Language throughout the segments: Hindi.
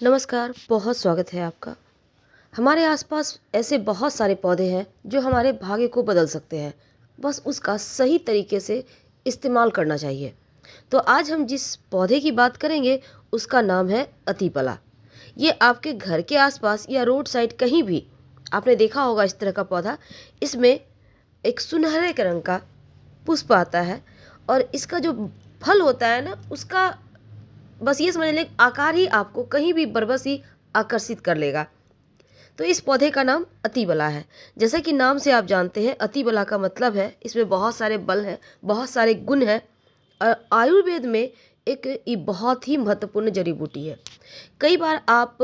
नमस्कार, बहुत स्वागत है आपका। हमारे आसपास ऐसे बहुत सारे पौधे हैं जो हमारे भाग्य को बदल सकते हैं। बस उसका सही तरीके से इस्तेमाल करना चाहिए। तो आज हम जिस पौधे की बात करेंगे उसका नाम है अतीपला। ये आपके घर के आसपास या रोड साइड कहीं भी आपने देखा होगा इस तरह का पौधा। इसमें एक सुनहरे रंग का पुष्प आता है और इसका जो फल होता है ना उसका बस ये समझ लें आकार ही आपको कहीं भी बरबस ही आकर्षित कर लेगा। तो इस पौधे का नाम अतिबला है। जैसा कि नाम से आप जानते हैं अतिबला का मतलब है इसमें बहुत सारे बल हैं, बहुत सारे गुण हैं। और आयुर्वेद में एक ये बहुत ही महत्वपूर्ण जड़ी बूटी है। कई बार आप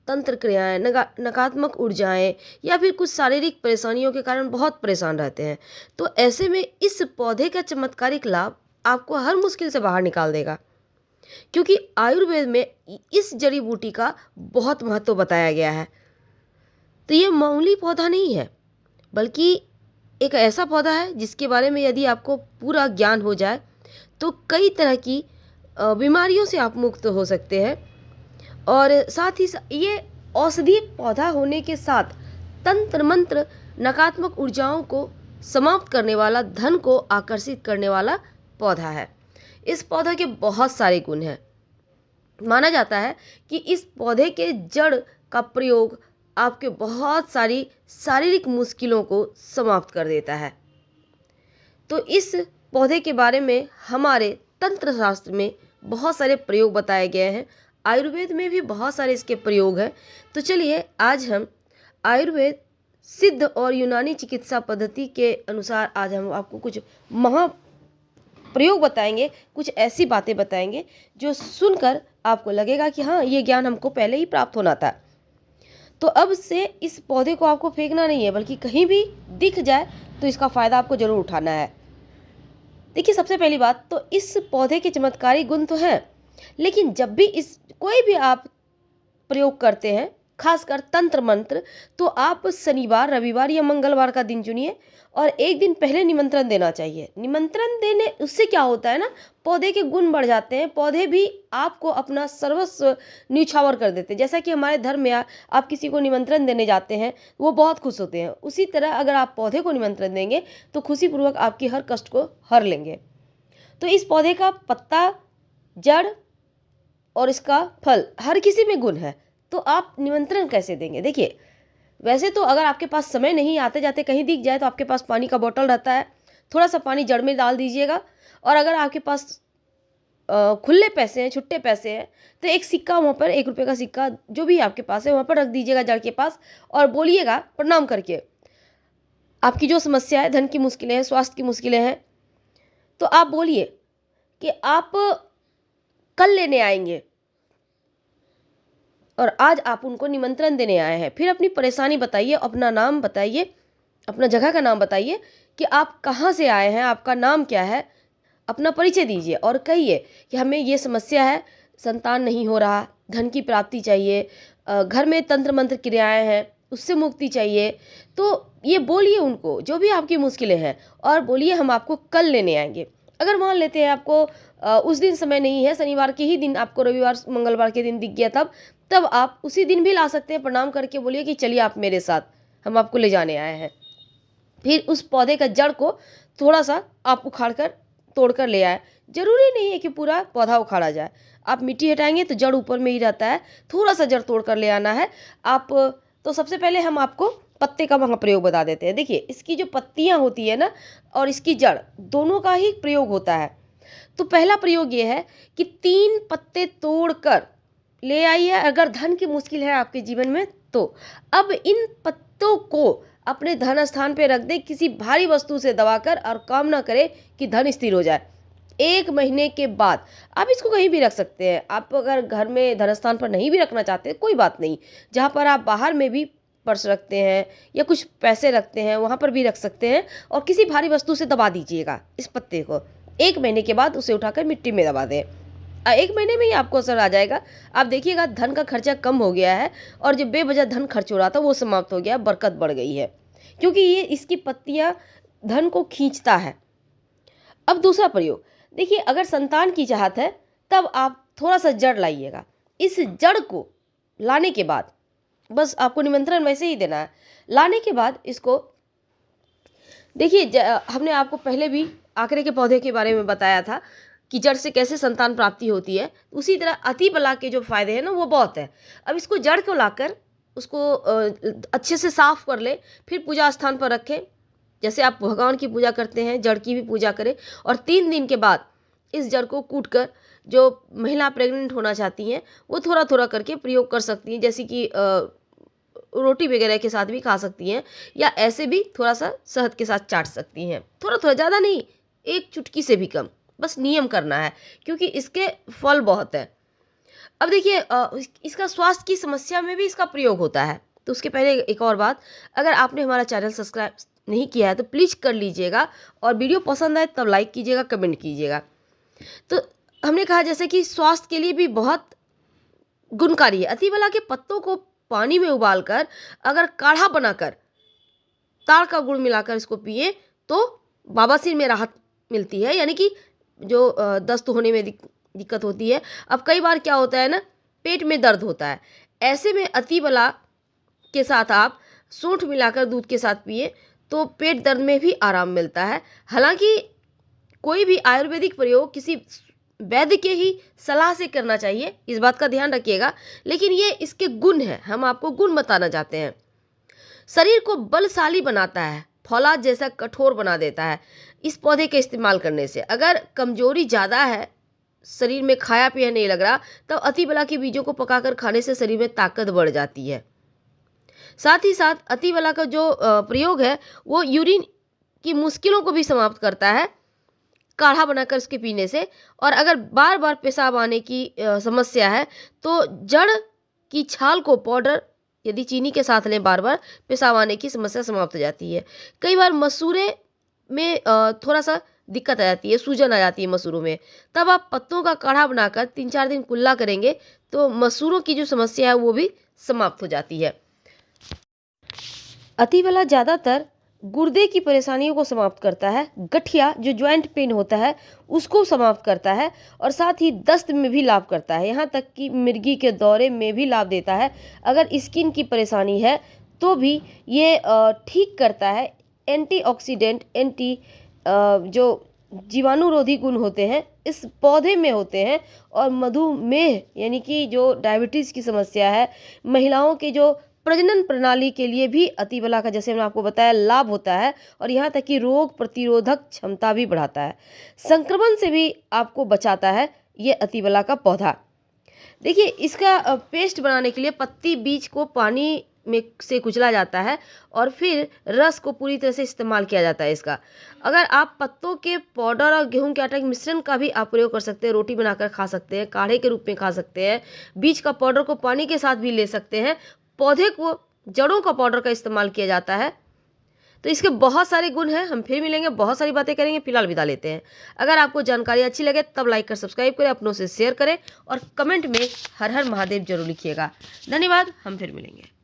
तंत्र क्रियाएं, नकारात्मक ऊर्जाएं या फिर कुछ शारीरिक परेशानियों के कारण बहुत परेशान रहते हैं। तो ऐसे में इस पौधे का चमत्कारिक लाभ आपको हर मुश्किल से बाहर निकाल देगा, क्योंकि आयुर्वेद में इस जड़ी बूटी का बहुत महत्व बताया गया है। तो ये मामूली पौधा नहीं है, बल्कि एक ऐसा पौधा है जिसके बारे में यदि आपको पूरा ज्ञान हो जाए तो कई तरह की बीमारियों से आप मुक्त हो सकते हैं। और साथ ही ये औषधीय पौधा होने के साथ तंत्र मंत्र नकारात्मक ऊर्जाओं को समाप्त करने वाला, धन को आकर्षित करने वाला पौधा है। इस पौधे के बहुत सारे गुण हैं। माना जाता है कि इस पौधे के जड़ का प्रयोग आपके बहुत सारी शारीरिक मुश्किलों को समाप्त कर देता है। तो इस पौधे के बारे में हमारे तंत्र शास्त्र में बहुत सारे प्रयोग बताए गए हैं। आयुर्वेद में भी बहुत सारे इसके प्रयोग हैं। तो चलिए आज हम आयुर्वेद, सिद्ध और यूनानी चिकित्सा पद्धति के अनुसार आज हम आपको कुछ महा प्रयोग बताएंगे, कुछ ऐसी बातें बताएंगे जो सुनकर आपको लगेगा कि हाँ, ये ज्ञान हमको पहले ही प्राप्त होना था। तो अब से इस पौधे को आपको फेंकना नहीं है, बल्कि कहीं भी दिख जाए तो इसका फ़ायदा आपको ज़रूर उठाना है। देखिए, सबसे पहली बात तो इस पौधे के चमत्कारी गुण तो हैं, लेकिन जब भी इस कोई भी आप प्रयोग करते हैं, खासकर तंत्र मंत्र, तो आप शनिवार, रविवार या मंगलवार का दिन चुनिए और एक दिन पहले निमंत्रण देना चाहिए। निमंत्रण देने उससे क्या होता है ना, पौधे के गुण बढ़ जाते हैं, पौधे भी आपको अपना सर्वस्व न्यौछावर कर देते हैं। जैसा कि हमारे धर्म में आप किसी को निमंत्रण देने जाते हैं, वो बहुत खुश होते हैं। उसी तरह अगर आप पौधे को निमंत्रण देंगे तो खुशीपूर्वक आपकी हर कष्ट को हर लेंगे। तो इस पौधे का पत्ता, जड़ और इसका फल हर किसी में गुण है। तो आप निमंत्रण कैसे देंगे? देखिए, वैसे तो अगर आपके पास समय नहीं, आते जाते कहीं दिख जाए, तो आपके पास पानी का बोतल रहता है, थोड़ा सा पानी जड़ में डाल दीजिएगा। और अगर आपके पास खुले पैसे हैं, छुट्टे पैसे हैं, तो एक सिक्का वहाँ पर, 1 रुपये का सिक्का जो भी आपके पास है वहाँ पर रख दीजिएगा जड़ के पास और बोलिएगा प्रणाम करके, आपकी जो समस्या है, धन की मुश्किलें हैं, स्वास्थ्य की मुश्किलें हैं, तो आप बोलिए कि आप कल लेने आएंगे और आज आप उनको निमंत्रण देने आए हैं। फिर अपनी परेशानी बताइए, अपना नाम बताइए, अपना जगह का नाम बताइए कि आप कहाँ से आए हैं, आपका नाम क्या है, अपना परिचय दीजिए और कहिए कि हमें ये समस्या है, संतान नहीं हो रहा, धन की प्राप्ति चाहिए, घर में तंत्र मंत्र क्रियाएं हैं, उससे मुक्ति चाहिए। तो ये बोलिए उनको जो भी आपकी मुश्किलें हैं और बोलिए हम आपको कल लेने आएंगे। अगर मान लेते हैं आपको उस दिन समय नहीं है, शनिवार के ही दिन आपको, रविवार मंगलवार के दिन दिख गया, तब आप उसी दिन भी ला सकते हैं। प्रणाम करके बोलिए कि चलिए आप मेरे साथ, हम आपको ले जाने आए हैं। फिर उस पौधे का जड़ को थोड़ा सा आप उखाड़ कर, तोड़ कर ले आए। जरूरी नहीं है कि पूरा पौधा उखाड़ा जाए, आप मिट्टी हटाएंगे तो जड़ ऊपर में ही रहता है, थोड़ा सा जड़ तोड़ कर ले आना है आप। तो सबसे पहले हम आपको पत्ते का वहाँ प्रयोग बता देते हैं। देखिए, इसकी जो पत्तियाँ होती है ना और इसकी जड़, दोनों का ही प्रयोग होता है। तो पहला प्रयोग ये है कि 3 पत्ते तोड़कर ले आइए अगर धन की मुश्किल है आपके जीवन में तो। अब इन पत्तों को अपने धन स्थान पे रख दे, किसी भारी वस्तु से दबाकर, और कामना करे कि धन स्थिर हो जाए। 1 महीने के बाद आप इसको कहीं भी रख सकते हैं। आप अगर घर में धन स्थान पर नहीं भी रखना चाहते कोई बात नहीं, जहाँ पर आप बाहर में भी पर्स रखते हैं या कुछ पैसे रखते हैं वहाँ पर भी रख सकते हैं और किसी भारी वस्तु से दबा दीजिएगा इस पत्ते को। 1 महीने के बाद उसे उठाकर मिट्टी में दबा दें। 1 महीने में ही आपको असर आ जाएगा। आप देखिएगा धन का खर्चा कम हो गया है और जो बेवजह धन खर्च हो रहा था वो समाप्त हो गया, बरकत बढ़ गई है, क्योंकि ये इसकी पत्तियां धन को खींचता है। अब दूसरा प्रयोग देखिए, अगर संतान की चाहत है तब आप थोड़ा सा जड़ लाइएगा, इस जड़ को लाने के बाद, बस आपको निमंत्रण वैसे ही देना है, लाने के बाद इसको देखिए, हमने आपको पहले भी आंकड़े के पौधे के बारे में बताया था कि जड़ से कैसे संतान प्राप्ति होती है। उसी तरह अतिबला के जो फायदे हैं ना वो बहुत है। अब इसको जड़ को लाकर उसको अच्छे से साफ कर ले, फिर पूजा स्थान पर रखें। जैसे आप भगवान की पूजा करते हैं, जड़ की भी पूजा करें। और 3 दिन के बाद इस जड़ को कूट कर, जो महिला प्रेग्नेंट होना चाहती हैं वो थोड़ा थोड़ा करके प्रयोग कर सकती हैं, जैसे कि रोटी वगैरह के साथ भी खा सकती हैं, या ऐसे भी थोड़ा सा शहद के साथ चाट सकती हैं। थोड़ा थोड़ा, ज़्यादा नहीं, 1 चुटकी से भी कम, बस नियम करना है, क्योंकि इसके फल बहुत हैं। अब देखिए, इसका स्वास्थ्य की समस्या में भी इसका प्रयोग होता है। तो उसके पहले एक और बात, अगर आपने हमारा चैनल सब्सक्राइब नहीं किया है तो प्लीज़ कर लीजिएगा, और वीडियो पसंद आए तब लाइक कीजिएगा, कमेंट कीजिएगा। तो हमने कहा जैसे कि स्वास्थ्य के लिए भी बहुत गुणकारी है। अतिबला के पत्तों को पानी में उबालकर अगर काढ़ा बनाकर ताड़ का गुड़ मिलाकर इसको पिए तो बवासीर में राहत मिलती है, यानी कि जो दस्त होने में दिक्कत होती है। अब कई बार क्या होता है ना, पेट में दर्द होता है, ऐसे में अतिबला के साथ आप सूंठ मिलाकर दूध के साथ पिए तो पेट दर्द में भी आराम मिलता है। हालांकि कोई भी आयुर्वेदिक प्रयोग किसी वैद्य के ही सलाह से करना चाहिए, इस बात का ध्यान रखिएगा। लेकिन ये इसके गुण हैं, हम आपको गुण बताना चाहते हैं। शरीर को बलशाली बनाता है, फौलाद जैसा कठोर बना देता है इस पौधे के इस्तेमाल करने से। अगर कमजोरी ज़्यादा है, शरीर में खाया पिया नहीं लग रहा, तो अतिबला के बीजों को पकाकर खाने से शरीर में ताकत बढ़ जाती है। साथ ही साथ अतिबला का जो प्रयोग है वो यूरिन की मुश्किलों को भी समाप्त करता है काढ़ा बनाकर इसके पीने से। और अगर बार बार पेशाब आने की समस्या है तो जड़ की छाल को पाउडर यदि चीनी के साथ लें बार बार, पेशाब आने की समस्या समाप्त हो जाती है। कई बार मसूरे में थोड़ा सा दिक्कत आ जाती है, सूजन आ जाती है मसूरों में, तब आप पत्तों का काढ़ा बनाकर 3-4 दिन कुल्ला करेंगे तो मसूरों की जो समस्या है वो भी समाप्त हो जाती है। अतिबला ज़्यादातर गुर्दे की परेशानियों को समाप्त करता है, गठिया जो ज्वाइंट पेन होता है उसको समाप्त करता है, और साथ ही दस्त में भी लाभ करता है, यहाँ तक कि मिर्गी के दौरे में भी लाभ देता है। अगर स्किन की परेशानी है तो भी ये ठीक करता है। एंटीऑक्सीडेंट, जो जीवाणुरोधी गुण होते हैं इस पौधे में होते हैं। और मधुमेह यानी कि जो डायबिटीज़ की समस्या है, महिलाओं के जो प्रजनन प्रणाली के लिए भी अतिबला का, जैसे मैंने आपको बताया, लाभ होता है। और यहाँ तक कि रोग प्रतिरोधक क्षमता भी बढ़ाता है, संक्रमण से भी आपको बचाता है ये अतिबला का पौधा। देखिए, इसका पेस्ट बनाने के लिए पत्ती बीज को पानी में से कुचला जाता है और फिर रस को पूरी तरह से इस्तेमाल किया जाता है इसका। अगर आप पत्तों के पाउडर और गेहूं के आटे के मिश्रण का भी आप प्रयोग कर सकते हैं, रोटी बनाकर खा सकते हैं, काढ़े के रूप में खा सकते हैं, बीज का पाउडर को पानी के साथ भी ले सकते हैं, पौधे को जड़ों का पाउडर का इस्तेमाल किया जाता है। तो इसके बहुत सारे गुण हैं। हम फिर मिलेंगे, बहुत सारी बातें करेंगे, फिलहाल विदा लेते हैं। अगर आपको जानकारी अच्छी लगे तब लाइक कर सब्सक्राइब करें, अपनों से शेयर करें, और कमेंट में हर हर महादेव जरूर लिखिएगा। धन्यवाद, हम फिर मिलेंगे।